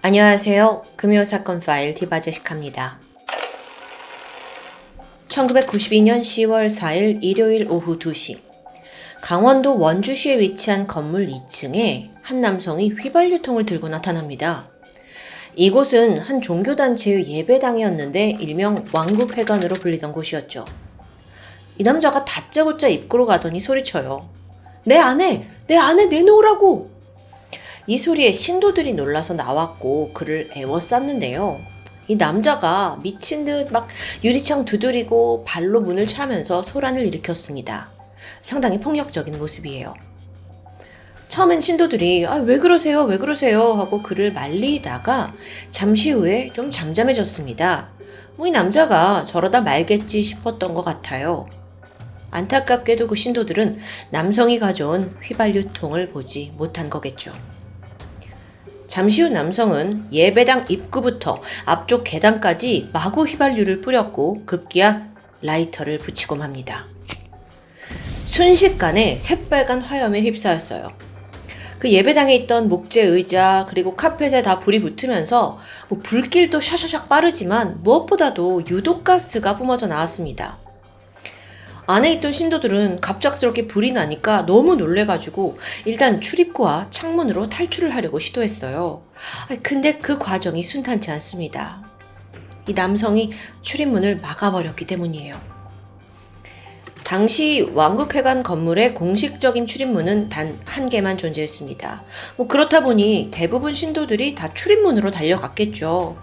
안녕하세요. 금요사건 파일 디바제식합니다. 1992년 10월 4일 일요일 오후 2시 강원도 원주시에 위치한 건물 2층에 한 남성이 휘발유통을 들고 나타납니다. 이곳은 한 종교단체의 예배당이었는데 일명 왕국회관으로 불리던 곳이었죠. 이 남자가 다짜고짜 입구로 가더니 소리쳐요. 내 안에 내놓으라고! 이 소리에 신도들이 놀라서 나왔고 그를 에워쌌는데요. 이 남자가 미친 듯 막 유리창 두드리고 발로 문을 차면서 소란을 일으켰습니다. 상당히 폭력적인 모습이에요. 처음엔 신도들이 왜 그러세요 하고 그를 말리다가 잠시 후에 좀 잠잠해졌습니다. 이 남자가 저러다 말겠지 싶었던 것 같아요. 안타깝게도 그 신도들은 남성이 가져온 휘발유통을 보지 못한 거겠죠. 잠시 후 남성은 예배당 입구부터 앞쪽 계단까지 마구 휘발유를 뿌렸고 급기야 라이터를 붙이고 맙니다. 순식간에 새빨간 화염에 휩싸였어요. 그 예배당에 있던 목재 의자 그리고 카펫에 다 불이 붙으면서 불길도 샤샤샥 빠르지만 무엇보다도 유독가스가 뿜어져 나왔습니다. 안에 있던 신도들은 갑작스럽게 불이 나니까 너무 놀래가지고 일단 출입구와 창문으로 탈출을 하려고 시도했어요. 근데 그 과정이 순탄치 않습니다. 이 남성이 출입문을 막아버렸기 때문이에요. 당시 왕국회관 건물의 공식적인 출입문은 단 한 개만 존재했습니다. 그렇다 보니 대부분 신도들이 다 출입문으로 달려갔겠죠.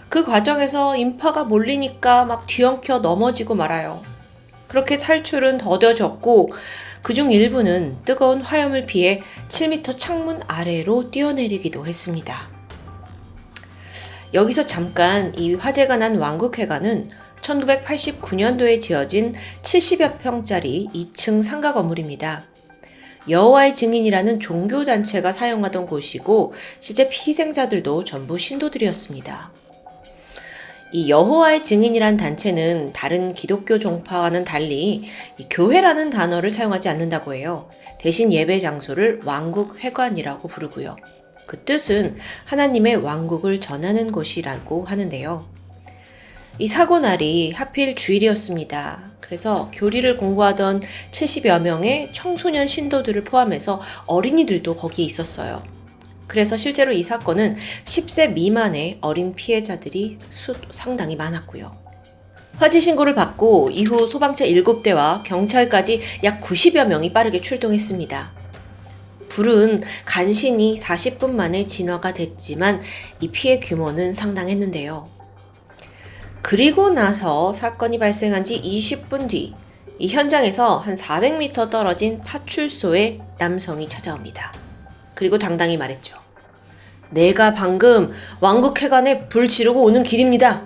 그 과정에서 인파가 몰리니까 막 뒤엉켜 넘어지고 말아요. 그렇게 탈출은 더뎌졌고 그중 일부는 뜨거운 화염을 피해 7m 창문 아래로 뛰어내리기도 했습니다. 여기서 잠깐 이 화재가 난 왕국회관은 1989년도에 지어진 70여 평짜리 2층 상가 건물입니다. 여호와의 증인이라는 종교단체가 사용하던 곳이고 실제 희생자들도 전부 신도들이었습니다. 이 여호와의 증인이란 단체는 다른 기독교 종파와는 달리 이 교회라는 단어를 사용하지 않는다고 해요. 대신 예배 장소를 왕국회관이라고 부르고요. 그 뜻은 하나님의 왕국을 전하는 곳이라고 하는데요. 이 사고 날이 하필 주일이었습니다. 그래서 교리를 공부하던 70여 명의 청소년 신도들을 포함해서 어린이들도 거기에 있었어요. 그래서 실제로 이 사건은 10세 미만의 어린 피해자들이 상당히 많았고요. 화재 신고를 받고 이후 소방차 7대와 경찰까지 약 90여 명이 빠르게 출동했습니다. 불은 간신히 40분 만에 진화가 됐지만 이 피해 규모는 상당했는데요. 그리고 나서 사건이 발생한 지 20분 뒤 이 현장에서 한 400m 떨어진 파출소에 남성이 찾아옵니다. 그리고 당당히 말했죠. 내가 방금 왕국회관에 불 지르고 오는 길입니다.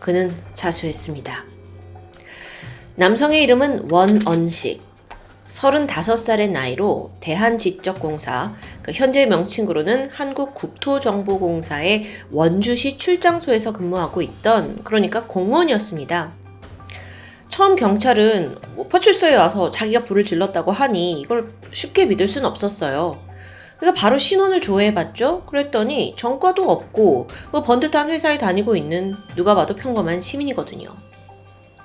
그는 자수했습니다. 남성의 이름은 원언식, 35살의 나이로 대한지적공사, 현재 명칭으로는 한국국토정보공사의 원주시 출장소에서 근무하고 있던 그러니까 공무원이었습니다. 처음 경찰은 파출소에 와서 자기가 불을 질렀다고 하니 이걸 쉽게 믿을 순 없었어요. 그래서 바로 신원을 조회해봤죠. 그랬더니 전과도 없고 번듯한 회사에 다니고 있는 누가 봐도 평범한 시민이거든요.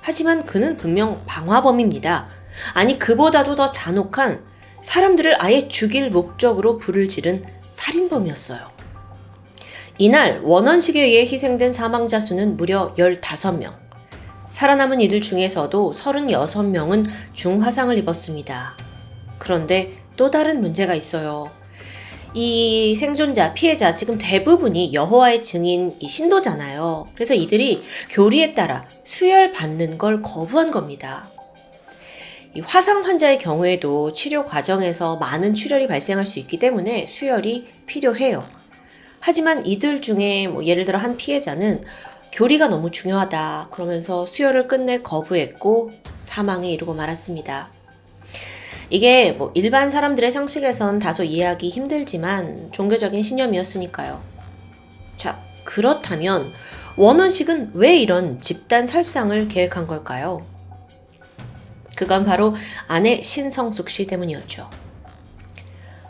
하지만 그는 분명 방화범입니다. 아니 그보다도 더 잔혹한 사람들을 아예 죽일 목적으로 불을 지른 살인범이었어요. 이날 원원식에 의해 희생된 사망자 수는 무려 15명. 살아남은 이들 중에서도 36명은 중화상을 입었습니다. 그런데 또 다른 문제가 있어요. 이 생존자, 피해자 지금 대부분이 여호와의 증인 신도잖아요. 그래서 이들이 교리에 따라 수혈받는 걸 거부한 겁니다. 이 화상 환자의 경우에도 치료 과정에서 많은 출혈이 발생할 수 있기 때문에 수혈이 필요해요. 하지만 이들 중에 예를 들어 한 피해자는 교리가 너무 중요하다 그러면서 수혈을 끝내 거부했고 사망에 이르고 말았습니다. 이게 일반 사람들의 상식에선 다소 이해하기 힘들지만 종교적인 신념이었으니까요. 자, 그렇다면 원원식은 왜 이런 집단 살상을 계획한 걸까요? 그건 바로 아내 신성숙 씨 때문이었죠.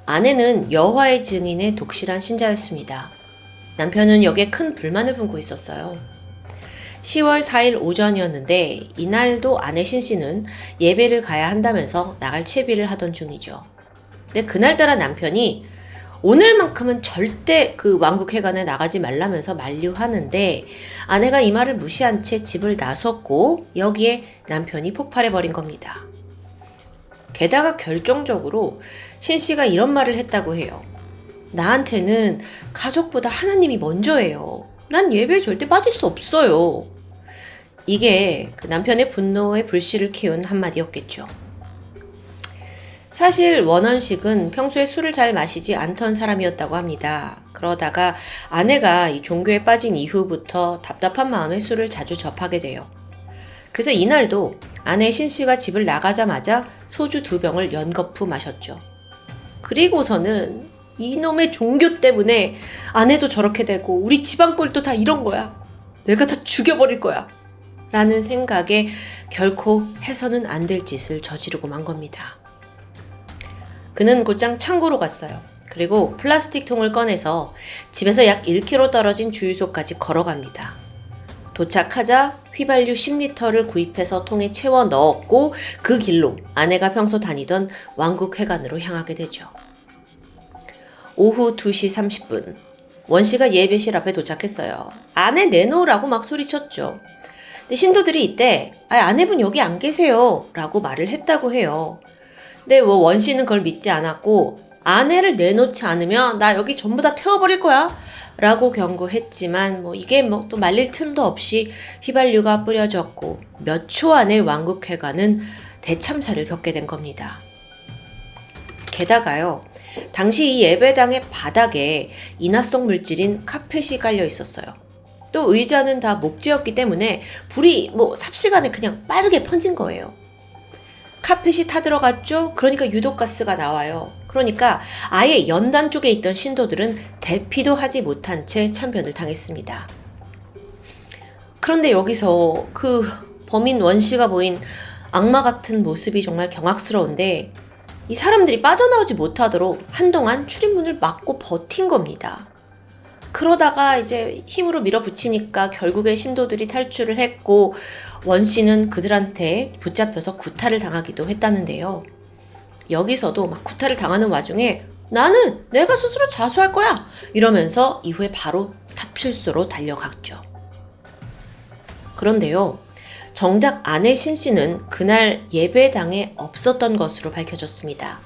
아내는 여호와의 증인의 독실한 신자였습니다. 남편은 여기에 큰 불만을 품고 있었어요. 10월 4일 오전이었는데 이날도 아내 신 씨는 예배를 가야 한다면서 나갈 채비를 하던 중이죠. 근데 그날따라 남편이 오늘만큼은 절대 그 왕국회관에 나가지 말라면서 만류하는데 아내가 이 말을 무시한 채 집을 나섰고 여기에 남편이 폭발해버린 겁니다. 게다가 결정적으로 신 씨가 이런 말을 했다고 해요. 나한테는 가족보다 하나님이 먼저예요. 난 예배에 절대 빠질 수 없어요. 이게 그 남편의 분노의 불씨를 키운 한마디였겠죠. 사실 원원식은 평소에 술을 잘 마시지 않던 사람이었다고 합니다. 그러다가 아내가 이 종교에 빠진 이후부터 답답한 마음에 술을 자주 접하게 돼요. 그래서 이날도 아내 신씨가 집을 나가자마자 소주 2병을 연거푸 마셨죠. 그리고서는 이놈의 종교 때문에 아내도 저렇게 되고 우리 집안 꼴도 다 이런 거야. 내가 다 죽여버릴 거야. 라는 생각에 결코 해서는 안 될 짓을 저지르고 만 겁니다. 그는 곧장 창고로 갔어요. 그리고 플라스틱 통을 꺼내서 집에서 약 1km 떨어진 주유소까지 걸어갑니다. 도착하자 휘발유 10리터를 구입해서 통에 채워 넣었고 그 길로 아내가 평소 다니던 왕국회관으로 향하게 되죠. 오후 2시 30분 원씨가 예배실 앞에 도착했어요. 아내 내놓으라고 막 소리쳤죠. 근데 신도들이 이때 아내분 여기 안 계세요 라고 말을 했다고 해요. 근데 원씨는 그걸 믿지 않았고 아내를 내놓지 않으면 나 여기 전부 다 태워버릴 거야 라고 경고했지만 이게 또 말릴 틈도 없이 휘발유가 뿌려졌고 몇 초 안에 왕국회관은 대참사를 겪게 된 겁니다. 게다가요, 당시 이 예배당의 바닥에 인화성 물질인 카펫이 깔려 있었어요. 또 의자는 다 목재였기 때문에 불이 삽시간에 그냥 빠르게 퍼진 거예요. 카펫이 타들어갔죠? 그러니까 유독가스가 나와요. 그러니까 아예 연단 쪽에 있던 신도들은 대피도 하지 못한 채 참변을 당했습니다. 그런데 여기서 그 범인 원씨가 보인 악마 같은 모습이 정말 경악스러운데 이 사람들이 빠져나오지 못하도록 한동안 출입문을 막고 버틴 겁니다. 그러다가 이제 힘으로 밀어붙이니까 결국에 신도들이 탈출을 했고 원씨는 그들한테 붙잡혀서 구타를 당하기도 했다는데요. 여기서도 막 구타를 당하는 와중에 나는 내가 스스로 자수할 거야 이러면서 이후에 바로 탑실소로 달려갔죠. 그런데요, 정작 아내 신씨는 그날 예배당에 없었던 것으로 밝혀졌습니다.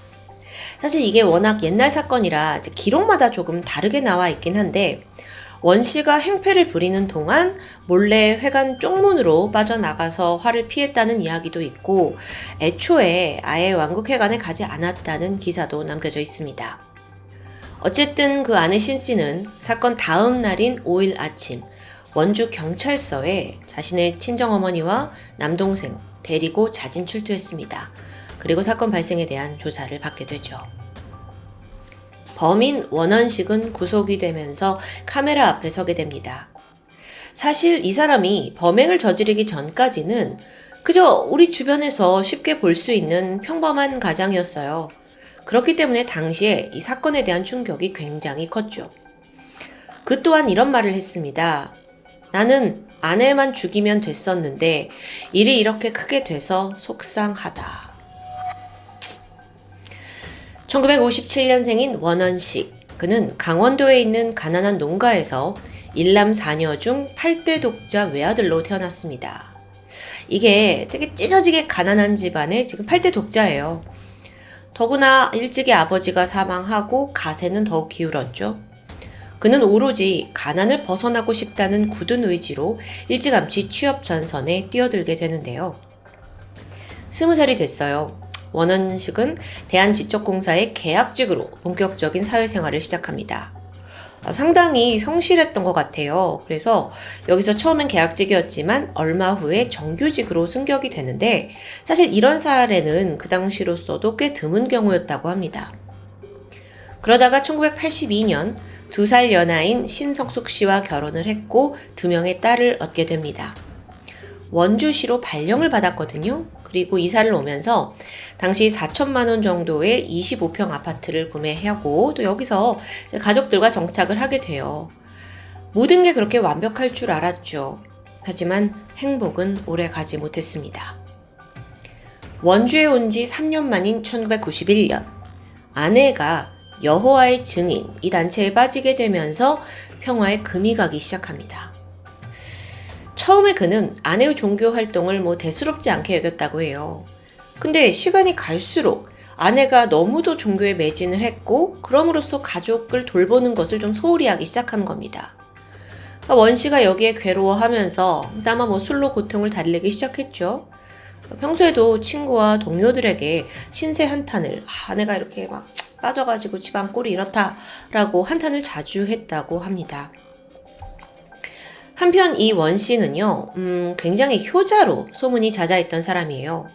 사실 이게 워낙 옛날 사건이라 기록마다 조금 다르게 나와 있긴 한데 원씨가 행패를 부리는 동안 몰래 회관 쪽문으로 빠져나가서 화를 피했다는 이야기도 있고 애초에 아예 왕국회관에 가지 않았다는 기사도 남겨져 있습니다. 어쨌든 그 아내 신씨는 사건 다음 날인 5일 아침 원주 경찰서에 자신의 친정어머니와 남동생 데리고 자진 출두했습니다. 그리고 사건 발생에 대한 조사를 받게 되죠. 범인 원원식은 구속이 되면서 카메라 앞에 서게 됩니다. 사실 이 사람이 범행을 저지르기 전까지는 그저 우리 주변에서 쉽게 볼 수 있는 평범한 가장이었어요. 그렇기 때문에 당시에 이 사건에 대한 충격이 굉장히 컸죠. 그 또한 이런 말을 했습니다. 나는 아내만 죽이면 됐었는데 일이 이렇게 크게 돼서 속상하다. 1957년생인 원원식. 그는 강원도에 있는 가난한 농가에서 일남 4녀 중 8대 독자 외아들로 태어났습니다. 이게 되게 찢어지게 가난한 집안의 지금 8대 독자예요. 더구나 일찍이 아버지가 사망하고 가세는 더욱 기울었죠. 그는 오로지 가난을 벗어나고 싶다는 굳은 의지로 일찌감치 취업 전선에 뛰어들게 되는데요. 20살이 됐어요. 원원식은 대한지적공사의 계약직으로 본격적인 사회생활을 시작합니다. 상당히 성실했던 것 같아요. 그래서 여기서 처음엔 계약직이었지만 얼마 후에 정규직으로 승격이 되는데 사실 이런 사례는 그 당시로서도 꽤 드문 경우였다고 합니다. 그러다가 1982년 2살 연하인 신성숙 씨와 결혼을 했고 2명의 딸을 얻게 됩니다. 원주시로 발령을 받았거든요. 그리고 이사를 오면서 당시 4천만 원 정도의 25평 아파트를 구매하고 또 여기서 가족들과 정착을 하게 돼요. 모든 게 그렇게 완벽할 줄 알았죠. 하지만 행복은 오래 가지 못했습니다. 원주에 온 지 3년 만인 1991년, 아내가 여호와의 증인 이 단체에 빠지게 되면서 평화에 금이 가기 시작합니다. 처음에 그는 아내의 종교 활동을 대수롭지 않게 여겼다고 해요. 근데 시간이 갈수록 아내가 너무도 종교에 매진을 했고 그럼으로써 가족을 돌보는 것을 좀 소홀히 하기 시작한 겁니다. 원 씨가 여기에 괴로워하면서 아마 술로 고통을 달래기 시작했죠. 평소에도 친구와 동료들에게 신세 한탄을 아내가 이렇게 막 빠져가지고 집안 꼴이 이렇다라고 한탄을 자주 했다고 합니다. 한편 이 원 씨는요, 굉장히 효자로 소문이 자자했던 사람이에요.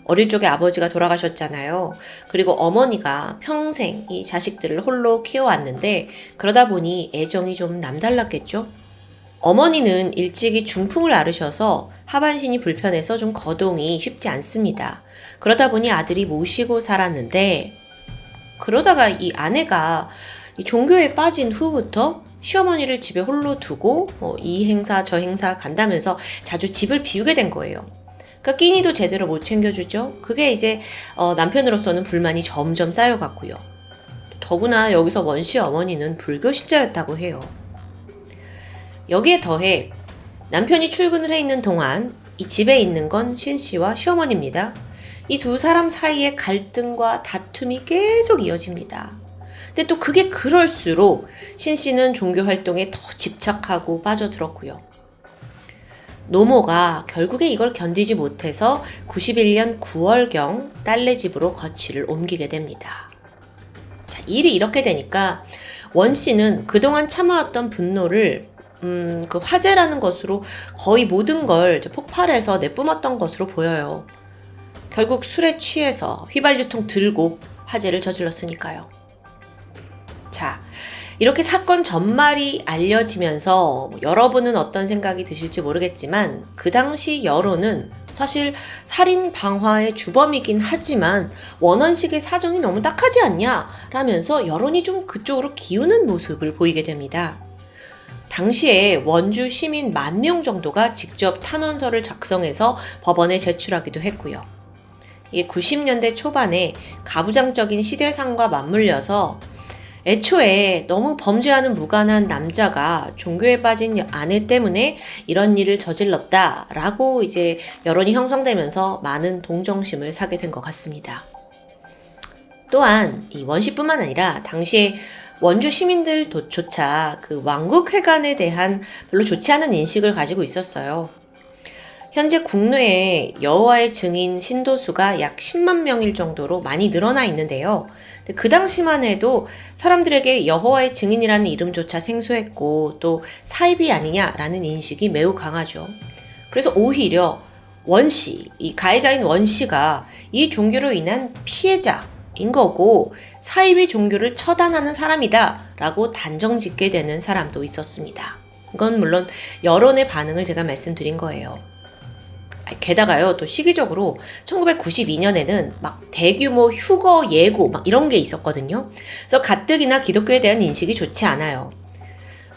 어릴 적에 아버지가 돌아가셨잖아요. 그리고 어머니가 평생 이 자식들을 홀로 키워왔는데 그러다 보니 애정이 좀 남달랐겠죠. 어머니는 일찍이 중풍을 앓으셔서 하반신이 불편해서 좀 거동이 쉽지 않습니다. 그러다 보니 아들이 모시고 살았는데 그러다가 이 아내가 이 종교에 빠진 후부터 시어머니를 집에 홀로 두고 이 행사 저 행사 간다면서 자주 집을 비우게 된 거예요. 그러니까 끼니도 제대로 못 챙겨주죠. 그게 이제 남편으로서는 불만이 점점 쌓여갔고요. 더구나 여기서 원씨 어머니는 불교 신자였다고 해요. 여기에 더해 남편이 출근을 해 있는 동안 이 집에 있는 건 신씨와 시어머니입니다. 이 두 사람 사이의 갈등과 다툼이 계속 이어집니다. 근데 또 그게 그럴수록 신씨는 종교 활동에 더 집착하고 빠져들었고요. 노모가 결국에 이걸 견디지 못해서 91년 9월경 딸네 집으로 거취를 옮기게 됩니다. 자, 일이 이렇게 되니까 원 씨는 그동안 참아왔던 분노를 그 화재라는 것으로 거의 모든 걸 폭발해서 내뿜었던 것으로 보여요. 결국 술에 취해서 휘발유통 들고 화재를 저질렀으니까요. 자, 이렇게 사건 전말이 알려지면서 여러분은 어떤 생각이 드실지 모르겠지만 그 당시 여론은 사실 살인 방화의 주범이긴 하지만 원원식의 사정이 너무 딱하지 않냐 라면서 여론이 좀 그쪽으로 기우는 모습을 보이게 됩니다. 당시에 원주 시민 10,000명 정도가 직접 탄원서를 작성해서 법원에 제출하기도 했고요. 이게 90년대 초반에 가부장적인 시대상과 맞물려서 애초에 너무 범죄와는 무관한 남자가 종교에 빠진 아내 때문에 이런 일을 저질렀다라고 이제 여론이 형성되면서 많은 동정심을 사게 된 것 같습니다. 또한 이 원씨뿐만 아니라 당시에 원주 시민들조차 그 왕국회관에 대한 별로 좋지 않은 인식을 가지고 있었어요. 현재 국내에 여호와의 증인 신도수가 약 10만 명일 정도로 많이 늘어나 있는데요. 그 당시만 해도 사람들에게 여호와의 증인이라는 이름조차 생소했고 또 사입이 아니냐라는 인식이 매우 강하죠. 그래서 오히려 원씨, 이 가해자인 원씨가 이 종교로 인한 피해자인 거고 사입이 종교를 처단하는 사람이다 라고 단정짓게 되는 사람도 있었습니다. 이건 물론 여론의 반응을 제가 말씀드린 거예요. 게다가요, 또 시기적으로 1992년에는 막 대규모 휴거 예고 막 이런 게 있었거든요. 그래서 가뜩이나 기독교에 대한 인식이 좋지 않아요.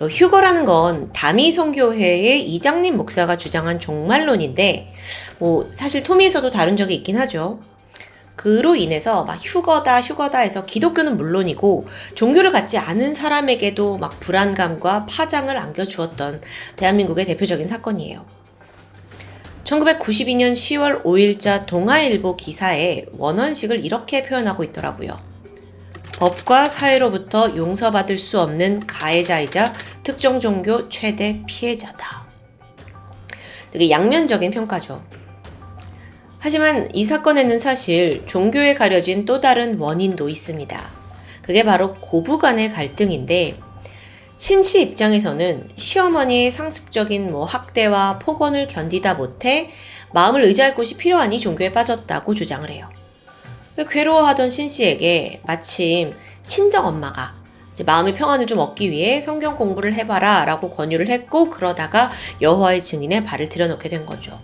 휴거라는 건 다미성교회의 이장림 목사가 주장한 종말론인데, 사실 토미에서도 다룬 적이 있긴 하죠. 그로 인해서 막 휴거다 해서 기독교는 물론이고 종교를 갖지 않은 사람에게도 막 불안감과 파장을 안겨주었던 대한민국의 대표적인 사건이에요. 1992년 10월 5일자 동아일보 기사에 원원식을 이렇게 표현하고 있더라고요. 법과 사회로부터 용서받을 수 없는 가해자이자 특정 종교 최대 피해자다. 되게 양면적인 평가죠. 하지만 이 사건에는 사실 종교에 가려진 또 다른 원인도 있습니다. 그게 바로 고부 간의 갈등인데 신씨 입장에서는 시어머니의 상습적인 학대와 폭언을 견디다 못해 마음을 의지할 곳이 필요하니 종교에 빠졌다고 주장을 해요. 괴로워하던 신씨에게 마침 친정 엄마가 이제 마음의 평안을 좀 얻기 위해 성경 공부를 해봐라 라고 권유를 했고 그러다가 여호와의 증인에 발을 들여놓게 된 거죠.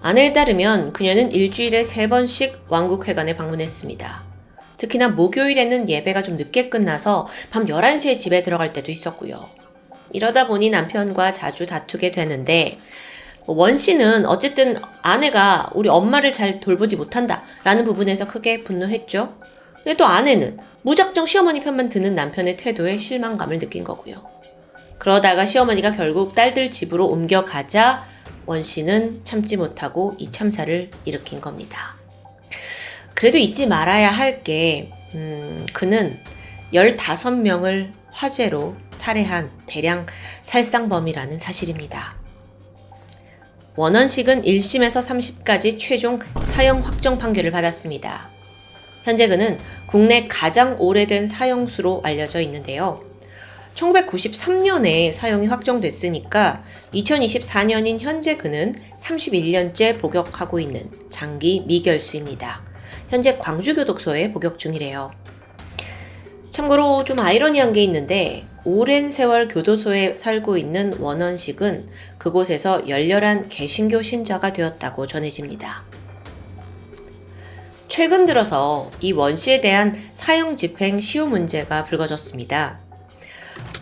아내에 따르면 그녀는 일주일에 3번씩 왕국회관에 방문했습니다. 특히나 목요일에는 예배가 좀 늦게 끝나서 밤 11시에 집에 들어갈 때도 있었고요. 이러다 보니 남편과 자주 다투게 되는데 원 씨는 어쨌든 아내가 우리 엄마를 잘 돌보지 못한다라는 부분에서 크게 분노했죠. 근데 또 아내는 무작정 시어머니 편만 드는 남편의 태도에 실망감을 느낀 거고요. 그러다가 시어머니가 결국 딸들 집으로 옮겨가자 원 씨는 참지 못하고 이 참사를 일으킨 겁니다. 그래도 잊지 말아야 할 게 그는 15명을 화재로 살해한 대량 살상범이라는 사실입니다. 원원식은 1심에서 3심까지 최종 사형 확정 판결을 받았습니다. 현재 그는 국내 가장 오래된 사형수로 알려져 있는데요. 1993년에 사형이 확정됐으니까 2024년인 현재 그는 31년째 복역하고 있는 장기 미결수입니다. 현재 광주교독소에 복역 중이래요. 참고로 좀 아이러니한 게 있는데 오랜 세월 교도소에 살고 있는 원원식은 그곳에서 열렬한 개신교 신자가 되었다고 전해집니다. 최근 들어서 이 원 씨에 대한 사형 집행 시효 문제가 불거졌습니다.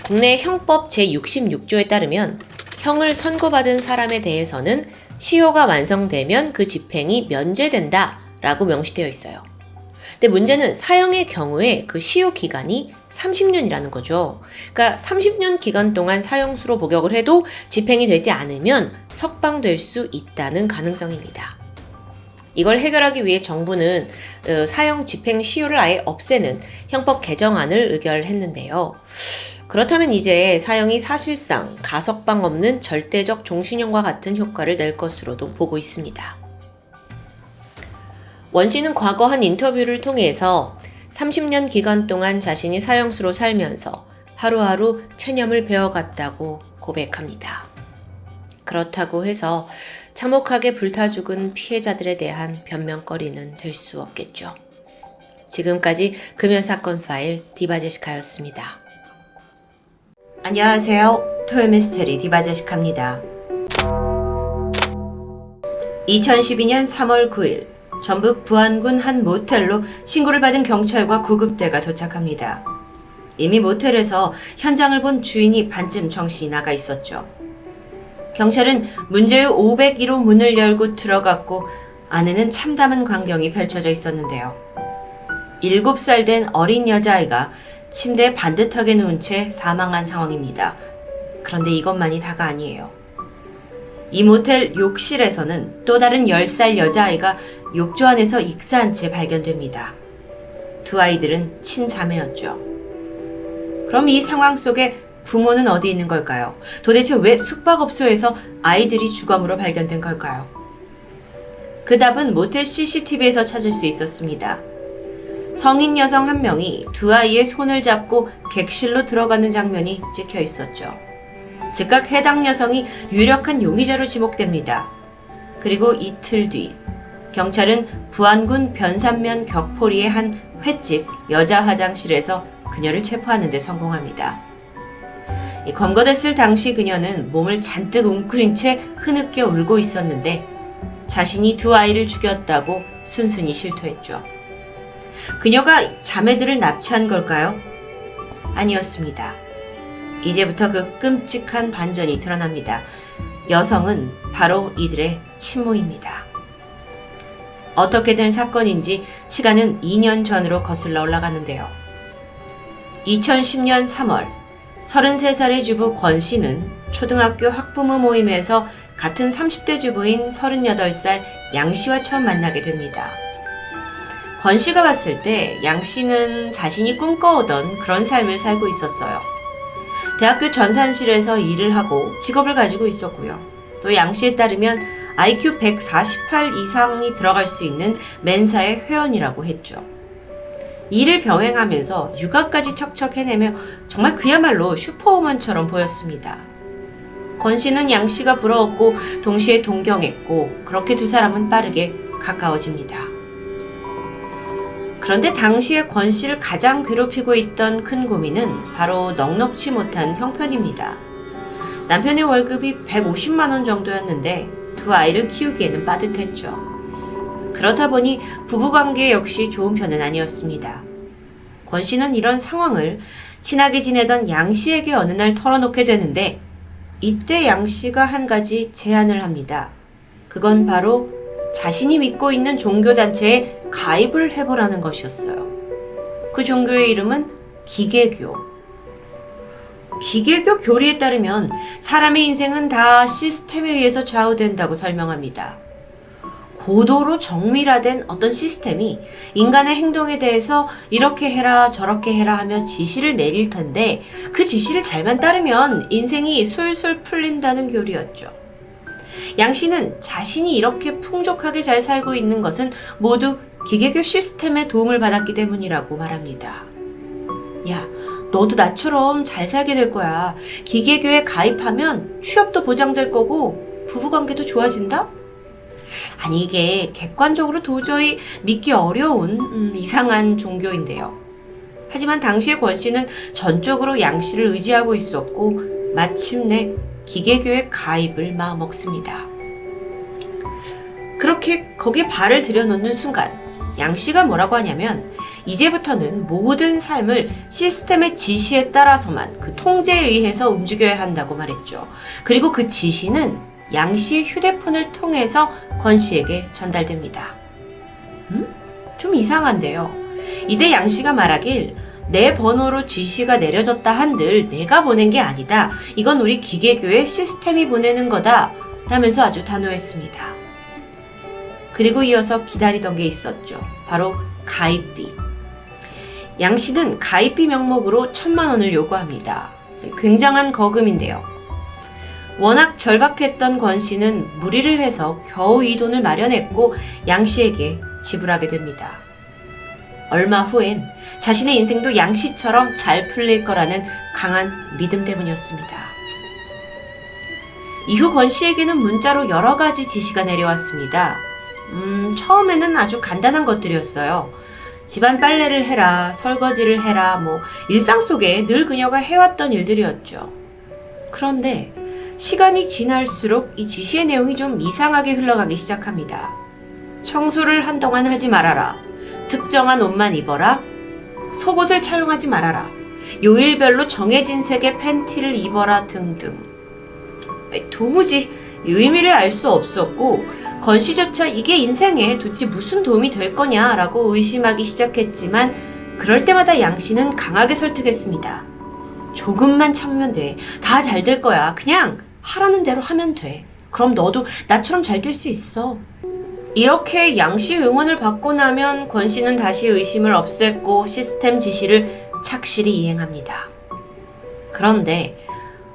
국내 형법 제66조에 따르면 형을 선고받은 사람에 대해서는 시효가 완성되면 그 집행이 면제된다라고 명시되어 있어요. 근데 문제는 사형의 경우에 그 시효 기간이 30년이라는 거죠. 그러니까 30년 기간 동안 사형수로 복역을 해도 집행이 되지 않으면 석방될 수 있다는 가능성입니다. 이걸 해결하기 위해 정부는 사형 집행 시효를 아예 없애는 형법 개정안을 의결했는데요. 그렇다면 이제 사형이 사실상 가석방 없는 절대적 종신형과 같은 효과를 낼 것으로도 보고 있습니다. 원 씨는 과거 한 인터뷰를 통해서 30년 기간 동안 자신이 사형수로 살면서 하루하루 체념을 배워갔다고 고백합니다. 그렇다고 해서 참혹하게 불타 죽은 피해자들에 대한 변명거리는 될 수 없겠죠. 지금까지 금연사건 파일 디바제시카였습니다. 안녕하세요. 토요미스테리 디바제시카입니다. 2012년 3월 9일 전북 부안군 한 모텔로 신고를 받은 경찰과 구급대가 도착합니다. 이미 모텔에서 현장을 본 주인이 반쯤 정신이 나가 있었죠. 경찰은 문제의 501호 문을 열고 들어갔고 안에는 참담한 광경이 펼쳐져 있었는데요. 7살 된 어린 여자아이가 침대에 반듯하게 누운 채 사망한 상황입니다. 그런데 이것만이 다가 아니에요. 이 모텔 욕실에서는 또 다른 10살 여자아이가 욕조 안에서 익사한 채 발견됩니다. 두 아이들은 친자매였죠. 그럼 이 상황 속에 부모는 어디 있는 걸까요? 도대체 왜 숙박업소에서 아이들이 주검으로 발견된 걸까요? 그 답은 모텔 CCTV에서 찾을 수 있었습니다. 성인 여성 한 명이 두 아이의 손을 잡고 객실로 들어가는 장면이 찍혀 있었죠. 즉각 해당 여성이 유력한 용의자로 지목됩니다. 그리고 이틀 뒤 경찰은 부안군 변산면 격포리의 한 횟집 여자 화장실에서 그녀를 체포하는 데 성공합니다. 검거됐을 당시 그녀는 몸을 잔뜩 웅크린 채 흐느껴 울고 있었는데 자신이 두 아이를 죽였다고 순순히 실토했죠. 그녀가 자매들을 납치한 걸까요? 아니었습니다. 이제부터 그 끔찍한 반전이 드러납니다. 여성은 바로 이들의 친모입니다. 어떻게 된 사건인지 시간은 2년 전으로 거슬러 올라가는데요. 2010년 3월 33살의 주부 권 씨는 초등학교 학부모 모임에서 같은 30대 주부인 38살 양 씨와 처음 만나게 됩니다. 권 씨가 봤을 때 양 씨는 자신이 꿈꿔오던 그런 삶을 살고 있었어요. 대학교 전산실에서 일을 하고 직업을 가지고 있었고요. 또 양 씨에 따르면 IQ 148 이상이 들어갈 수 있는 멘사의 회원이라고 했죠. 일을 병행하면서 육아까지 척척 해내며 정말 그야말로 슈퍼우먼처럼 보였습니다. 권 씨는 양 씨가 부러웠고 동시에 동경했고 그렇게 두 사람은 빠르게 가까워집니다. 그런데 당시에 권 씨를 가장 괴롭히고 있던 큰 고민은 바로 넉넉지 못한 형편입니다. 남편의 월급이 150만 원 정도였는데 두 아이를 키우기에는 빠듯했죠. 그렇다 보니 부부관계 역시 좋은 편은 아니었습니다. 권 씨는 이런 상황을 친하게 지내던 양 씨에게 어느 날 털어놓게 되는데 이때 양 씨가 한 가지 제안을 합니다. 그건 바로 자신이 믿고 있는 종교단체에 가입을 해보라는 것이었어요. 그 종교의 이름은 기계교. 기계교 교리에 따르면 사람의 인생은 다 시스템에 의해서 좌우된다고 설명합니다. 고도로 정밀화된 어떤 시스템이 인간의 행동에 대해서 이렇게 해라 저렇게 해라 하며 지시를 내릴 텐데 그 지시를 잘만 따르면 인생이 술술 풀린다는 교리였죠. 양 씨는 자신이 이렇게 풍족하게 잘 살고 있는 것은 모두 기계교 시스템의 도움을 받았기 때문이라고 말합니다. 야, 너도 나처럼 잘 살게 될 거야. 기계교에 가입하면 취업도 보장될 거고 부부관계도 좋아진다? 아니 이게 객관적으로 도저히 믿기 어려운 이상한 종교인데요. 하지만 당시의 권 씨는 전적으로 양 씨를 의지하고 있었고 마침내 기계교에 가입을 마음먹습니다. 그렇게 거기에 발을 들여놓는 순간 양 씨가 뭐라고 하냐면 이제부터는 모든 삶을 시스템의 지시에 따라서만 그 통제에 의해서 움직여야 한다고 말했죠. 그리고 그 지시는 양 씨의 휴대폰을 통해서 권 씨에게 전달됩니다. 좀 이상한데요. 이때 양 씨가 말하길 내 번호로 지시가 내려졌다 한들 내가 보낸 게 아니다. 이건 우리 기계교의 시스템이 보내는 거다. 라면서 아주 단호했습니다. 그리고 이어서 기다리던 게 있었죠. 바로 가입비. 양 씨는 가입비 명목으로 1,000만 원을 요구합니다. 굉장한 거금인데요. 워낙 절박했던 권 씨는 무리를 해서 겨우 이 돈을 마련했고 양 씨에게 지불하게 됩니다. 얼마 후엔 자신의 인생도 양 씨처럼 잘 풀릴 거라는 강한 믿음 때문이었습니다. 이후 권 씨에게는 문자로 여러 가지 지시가 내려왔습니다. 처음에는 아주 간단한 것들이었어요. 집안 빨래를 해라, 설거지를 해라, 일상 속에 늘 그녀가 해왔던 일들이었죠. 그런데 시간이 지날수록 이 지시의 내용이 좀 이상하게 흘러가기 시작합니다. 청소를 한동안 하지 말아라. 특정한 옷만 입어라. 속옷을 착용하지 말아라. 요일별로 정해진 색의 팬티를 입어라 등등. 도무지 의미를 알 수 없었고 권 씨조차 이게 인생에 도대체 무슨 도움이 될 거냐라고 의심하기 시작했지만 그럴 때마다 양 씨는 강하게 설득했습니다. 조금만 참으면 돼. 다 잘 될 거야. 그냥 하라는 대로 하면 돼. 그럼 너도 나처럼 잘 될 수 있어. 이렇게 양 씨의 응원을 받고 나면 권 씨는 다시 의심을 없앴고 시스템 지시를 착실히 이행합니다. 그런데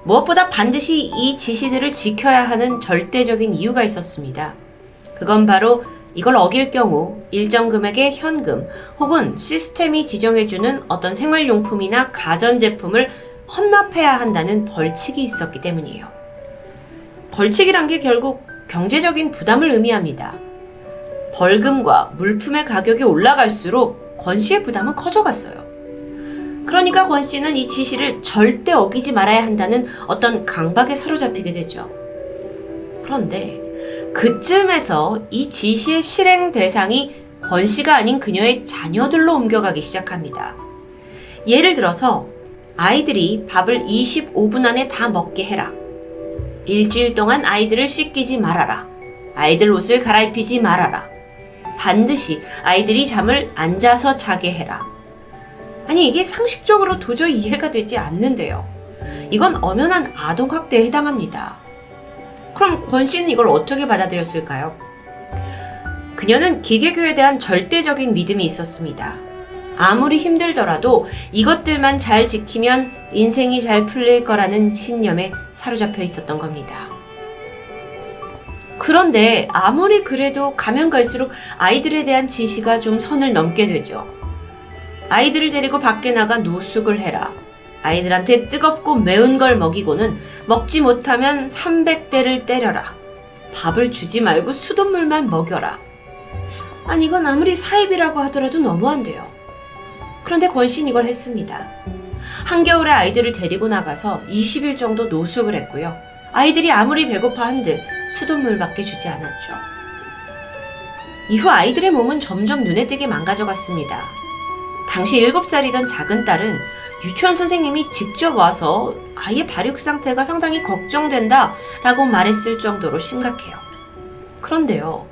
무엇보다 반드시 이 지시들을 지켜야 하는 절대적인 이유가 있었습니다. 그건 바로 이걸 어길 경우 일정 금액의 현금 혹은 시스템이 지정해주는 어떤 생활용품이나 가전제품을 헌납해야 한다는 벌칙이 있었기 때문이에요. 벌칙이란 게 결국 경제적인 부담을 의미합니다. 벌금과 물품의 가격이 올라갈수록 권 씨의 부담은 커져갔어요. 그러니까 권 씨는 이 지시를 절대 어기지 말아야 한다는 어떤 강박에 사로잡히게 되죠. 그런데 그쯤에서 이 지시의 실행 대상이 권 씨가 아닌 그녀의 자녀들로 옮겨가기 시작합니다. 예를 들어서 아이들이 밥을 25분 안에 다 먹게 해라. 일주일 동안 아이들을 씻기지 말아라. 아이들 옷을 갈아입히지 말아라. 반드시 아이들이 잠을 앉아서 자게 해라. 아니 이게 상식적으로 도저히 이해가 되지 않는데요. 이건 엄연한 아동학대에 해당합니다. 그럼 권 씨는 이걸 어떻게 받아들였을까요? 그녀는 기계교에 대한 절대적인 믿음이 있었습니다. 아무리 힘들더라도 이것들만 잘 지키면 인생이 잘 풀릴 거라는 신념에 사로잡혀 있었던 겁니다. 그런데 아무리 그래도 가면 갈수록 아이들에 대한 지시가 좀 선을 넘게 되죠. 아이들을 데리고 밖에 나가 노숙을 해라. 아이들한테 뜨겁고 매운 걸 먹이고는 먹지 못하면 300대를 때려라. 밥을 주지 말고 수돗물만 먹여라. 아니 이건 아무리 사입이라고 하더라도 너무한데요. 그런데 권 씨는 이걸 했습니다. 한겨울에 아이들을 데리고 나가서 20일 정도 노숙을 했고요. 아이들이 아무리 배고파 한들 수돗물밖에 주지 않았죠. 이후 아이들의 몸은 점점 눈에 띄게 망가져갔습니다. 당시 7살이던 작은 딸은 유치원 선생님이 직접 와서 아이의 발육 상태가 상당히 걱정된다 라고 말했을 정도로 심각해요. 그런데요,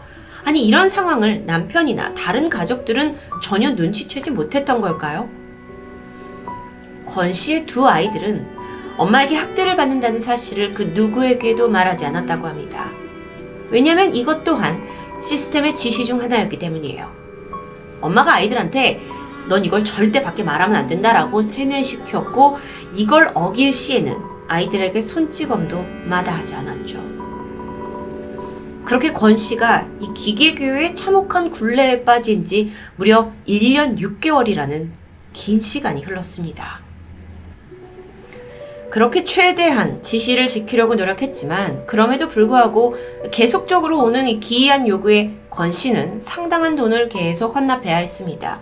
아니 이런 상황을 남편이나 다른 가족들은 전혀 눈치채지 못했던 걸까요? 권 씨의 두 아이들은 엄마에게 학대를 받는다는 사실을 그 누구에게도 말하지 않았다고 합니다. 왜냐하면 이것 또한 시스템의 지시 중 하나였기 때문이에요. 엄마가 아이들한테 넌 이걸 절대 밖에 말하면 안 된다라고 세뇌시켰고, 이걸 어길 시에는 아이들에게 손찌검도 마다하지 않았죠. 그렇게 권 씨가 이 기계교육의 참혹한 굴레에 빠진 지 무려 1년 6개월이라는 긴 시간이 흘렀습니다. 그렇게 최대한 지시를 지키려고 노력했지만 그럼에도 불구하고 계속적으로 오는 이 기이한 요구에 권 씨는 상당한 돈을 계속 헌납해야 했습니다.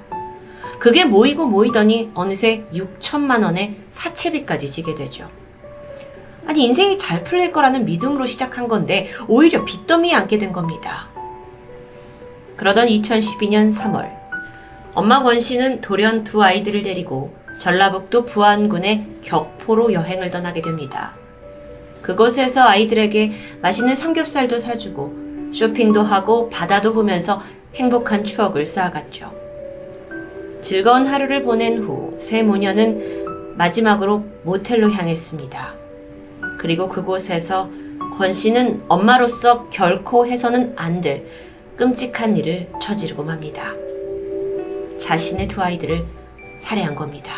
그게 모이고 모이더니 어느새 6천만 원의 사채비까지 지게 되죠. 아니 인생이 잘 풀릴 거라는 믿음으로 시작한 건데 오히려 빚더미에 앉게 된 겁니다. 그러던 2012년 3월 엄마 권 씨는 돌연 두 아이들을 데리고 전라북도 부안군의 격포로 여행을 떠나게 됩니다. 그곳에서 아이들에게 맛있는 삼겹살도 사주고 쇼핑도 하고 바다도 보면서 행복한 추억을 쌓아갔죠. 즐거운 하루를 보낸 후 세 모녀는 마지막으로 모텔로 향했습니다. 그리고 그곳에서 권 씨는 엄마로서 결코 해서는 안 될 끔찍한 일을 저지르고 맙니다. 자신의 두 아이들을 살해한 겁니다.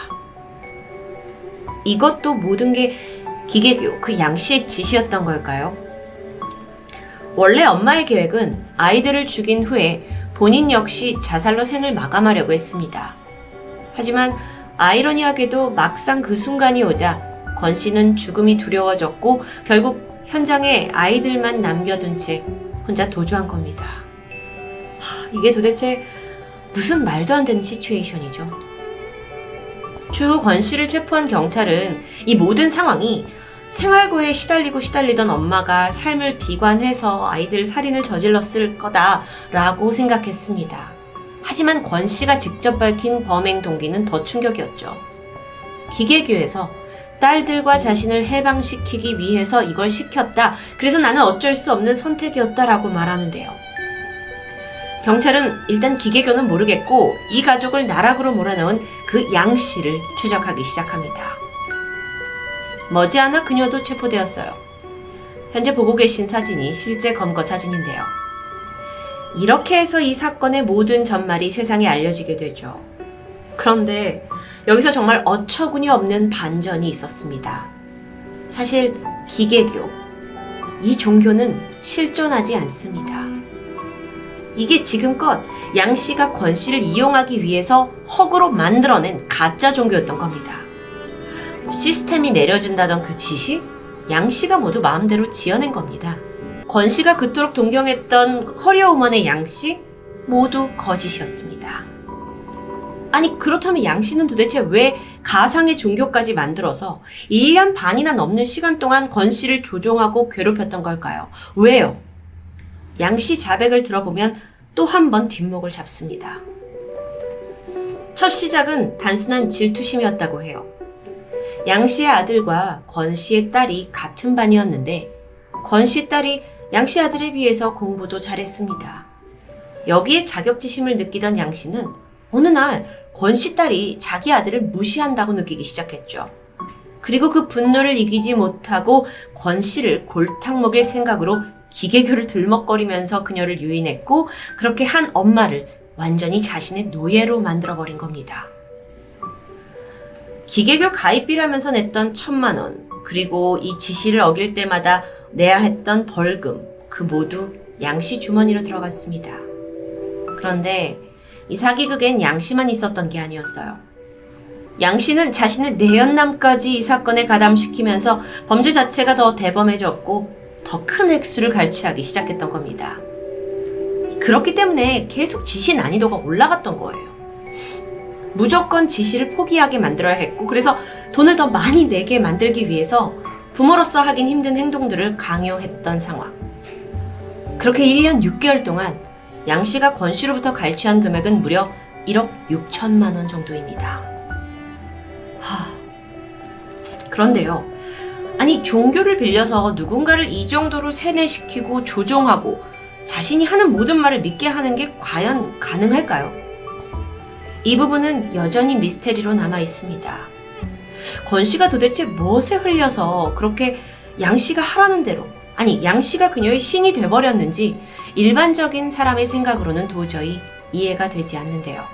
이것도 모든 게 기계교 그 양 씨의 지시였던 걸까요? 원래 엄마의 계획은 아이들을 죽인 후에 본인 역시 자살로 생을 마감하려고 했습니다. 하지만 아이러니하게도 막상 그 순간이 오자 권 씨는 죽음이 두려워졌고 결국 현장에 아이들만 남겨둔 채 혼자 도주한 겁니다. 이게 도대체 무슨 말도 안 되는 시츄에이션이죠. 추후 권 씨를 체포한 경찰은 이 모든 상황이 생활고에 시달리던 엄마가 삶을 비관해서 아이들 살인을 저질렀을 거다라고 생각했습니다. 하지만 권 씨가 직접 밝힌 범행 동기는 더 충격이었죠. 기계교에서 딸들과 자신을 해방시키기 위해서 이걸 시켰다. 그래서 나는 어쩔 수 없는 선택이었다라고 말하는데요. 경찰은 일단 기계교는 모르겠고 이 가족을 나락으로 몰아넣은 그 양 씨를 추적하기 시작합니다. 머지않아 그녀도 체포되었어요. 현재 보고 계신 사진이 실제 검거 사진인데요. 이렇게 해서 이 사건의 모든 전말이 세상에 알려지게 되죠. 그런데 여기서 정말 어처구니 없는 반전이 있었습니다. 사실 기계교, 이 종교는 실존하지 않습니다. 이게 지금껏 양 씨가 권 씨를 이용하기 위해서 허구로 만들어낸 가짜 종교였던 겁니다. 시스템이 내려준다던 그 지시, 양 씨가 모두 마음대로 지어낸 겁니다. 권 씨가 그토록 동경했던 커리어 우먼의 양 씨, 모두 거짓이었습니다. 아니 그렇다면 양 씨는 도대체 왜 가상의 종교까지 만들어서 1년 반이나 넘는 시간 동안 권 씨를 조종하고 괴롭혔던 걸까요? 왜요? 양 씨 자백을 들어보면 또 한 번 뒷목을 잡습니다. 첫 시작은 단순한 질투심이었다고 해요. 양 씨의 아들과 권 씨의 딸이 같은 반이었는데 권 씨 딸이 양 씨 아들에 비해서 공부도 잘했습니다. 여기에 자격지심을 느끼던 양 씨는 어느 날 권 씨 딸이 자기 아들을 무시한다고 느끼기 시작했죠. 그리고 그 분노를 이기지 못하고 권 씨를 골탕 먹일 생각으로 기계교를 들먹거리면서 그녀를 유인했고 그렇게 한 엄마를 완전히 자신의 노예로 만들어버린 겁니다. 기계교 가입비라면서 냈던 1,000만 원, 그리고 이 지시를 어길 때마다 내야 했던 벌금, 그 모두 양씨 주머니로 들어갔습니다. 그런데 이 사기극엔 양씨만 있었던 게 아니었어요. 양씨는 자신의 내연남까지 이 사건에 가담시키면서 범죄 자체가 더 대범해졌고 더 큰 액수를 갈취하기 시작했던 겁니다. 그렇기 때문에 계속 지시 난이도가 올라갔던 거예요. 무조건 지시를 포기하게 만들어야 했고 그래서 돈을 더 많이 내게 만들기 위해서 부모로서 하긴 힘든 행동들을 강요했던 상황. 그렇게 1년 6개월 동안 양 씨가 권 씨로부터 갈취한 금액은 무려 1억 6천만 원 정도입니다. 그런데요. 아니, 종교를 빌려서 누군가를 이 정도로 세뇌시키고 조종하고 자신이 하는 모든 말을 믿게 하는 게 과연 가능할까요? 이 부분은 여전히 미스테리로 남아 있습니다. 권 씨가 도대체 무엇에 흘려서 그렇게 양 씨가 하라는 대로, 아니, 양 씨가 그녀의 신이 돼버렸는지 일반적인 사람의 생각으로는 도저히 이해가 되지 않는데요.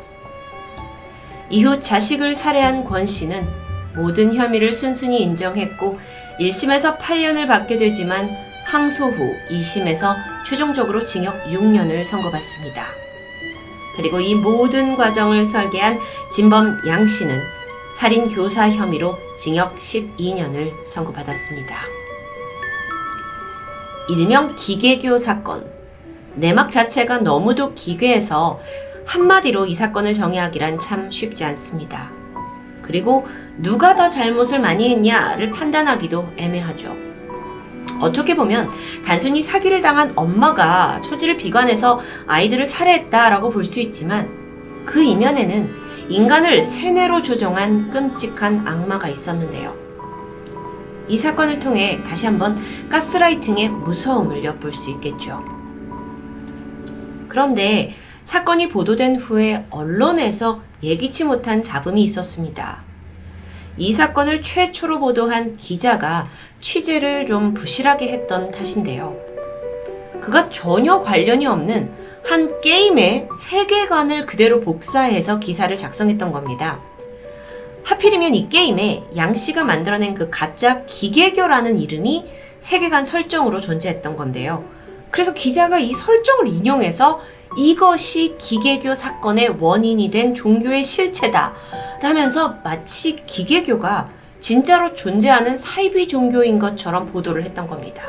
이후 자식을 살해한 권 씨는 모든 혐의를 순순히 인정했고 1심에서 8년을 받게 되지만 항소 후 2심에서 최종적으로 징역 6년을 선고받습니다. 그리고 이 모든 과정을 설계한 진범 양 씨는 살인 교사 혐의로 징역 12년을 선고받았습니다. 일명 기계교 사건. 내막 자체가 너무도 기괴해서 한마디로 이 사건을 정의하기란 참 쉽지 않습니다. 그리고 누가 더 잘못을 많이 했냐를 판단하기도 애매하죠. 어떻게 보면 단순히 사기를 당한 엄마가 처지를 비관해서 아이들을 살해했다라고 볼 수 있지만 그 이면에는 인간을 세뇌로 조종한 끔찍한 악마가 있었는데요. 이 사건을 통해 다시 한번 가스라이팅의 무서움을 엿볼 수 있겠죠. 그런데 사건이 보도된 후에 언론에서 예기치 못한 잡음이 있었습니다. 이 사건을 최초로 보도한 기자가 취재를 좀 부실하게 했던 탓인데요. 그가 전혀 관련이 없는 한 게임의 세계관을 그대로 복사해서 기사를 작성했던 겁니다. 하필이면 이 게임에 양 씨가 만들어낸 그 가짜 기계교라는 이름이 세계관 설정으로 존재했던 건데요. 그래서 기자가 이 설정을 인용해서 이것이 기계교 사건의 원인이 된 종교의 실체다 라면서 마치 기계교가 진짜로 존재하는 사이비 종교인 것처럼 보도를 했던 겁니다.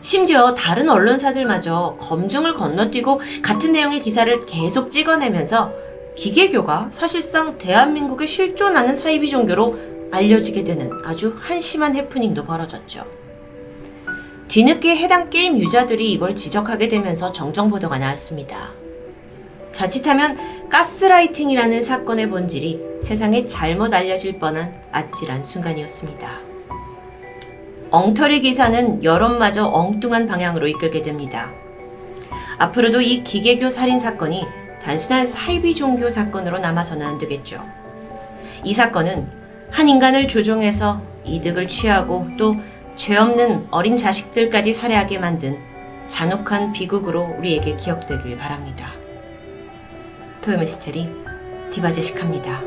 심지어 다른 언론사들마저 검증을 건너뛰고 같은 내용의 기사를 계속 찍어내면서 기계교가 사실상 대한민국에 실존하는 사이비 종교로 알려지게 되는 아주 한심한 해프닝도 벌어졌죠. 뒤늦게 해당 게임 유저들이 이걸 지적하게 되면서 정정 보도가 나왔습니다. 자칫하면 가스라이팅이라는 사건의 본질이 세상에 잘못 알려질 뻔한 아찔한 순간이었습니다. 엉터리 기사는 여론마저 엉뚱한 방향으로 이끌게 됩니다. 앞으로도 이 기계교 살인 사건이 단순한 사이비 종교 사건으로 남아서는 안 되겠죠. 이 사건은 한 인간을 조종해서 이득을 취하고 또 죄 없는 어린 자식들까지 살해하게 만든 잔혹한 비극으로 우리에게 기억되길 바랍니다. 토요미스테리 디바제식합니다.